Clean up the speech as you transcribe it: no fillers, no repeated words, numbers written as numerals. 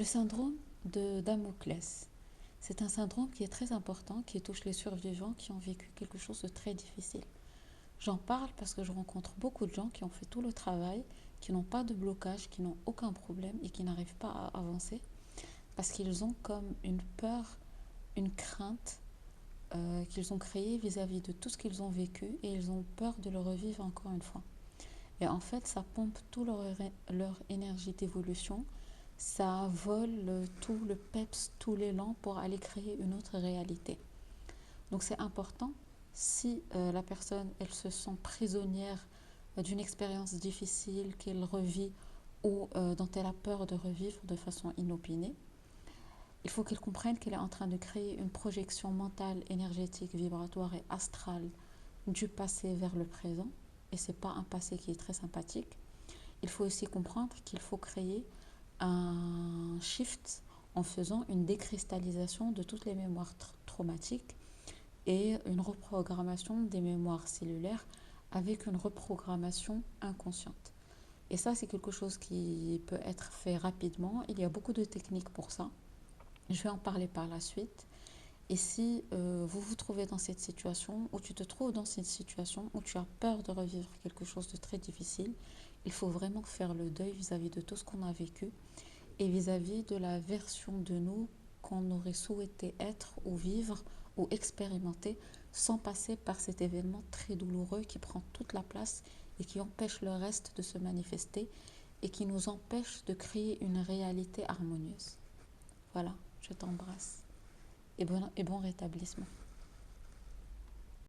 Le syndrome de Damoclès, c'est un syndrome qui est très important, qui touche les survivants qui ont vécu quelque chose de très difficile. J'en parle parce que je rencontre beaucoup de gens qui ont fait tout le travail, qui n'ont pas de blocage, qui n'ont aucun problème et qui n'arrivent pas à avancer parce qu'ils ont comme une peur, une crainte qu'ils ont créée vis-à-vis de tout ce qu'ils ont vécu et ils ont peur de le revivre encore une fois. Et en fait, ça pompe toute leur énergie d'évolution, ça vole tout le peps, tout l'élan pour aller créer une autre réalité. Donc c'est important, si la personne, elle se sent prisonnière d'une expérience difficile qu'elle revit ou dont elle a peur de revivre de façon inopinée, il faut qu'elle comprenne qu'elle est en train de créer une projection mentale, énergétique, vibratoire et astrale du passé vers le présent. Et ce n'est pas un passé qui est très sympathique. Il faut aussi comprendre qu'il faut créer un shift en faisant une décristallisation de toutes les mémoires traumatiques et une reprogrammation des mémoires cellulaires avec une reprogrammation inconsciente. Et ça, c'est quelque chose qui peut être fait rapidement. Il y a beaucoup de techniques pour ça. Je vais en parler par la suite. Et si vous vous trouvez dans cette situation, ou tu te trouves dans cette situation où tu as peur de revivre quelque chose de très difficile, il faut vraiment faire le deuil vis-à-vis de tout ce qu'on a vécu et vis-à-vis de la version de nous qu'on aurait souhaité être ou vivre ou expérimenter sans passer par cet événement très douloureux qui prend toute la place et qui empêche le reste de se manifester et qui nous empêche de créer une réalité harmonieuse. Voilà, je t'embrasse et bon rétablissement.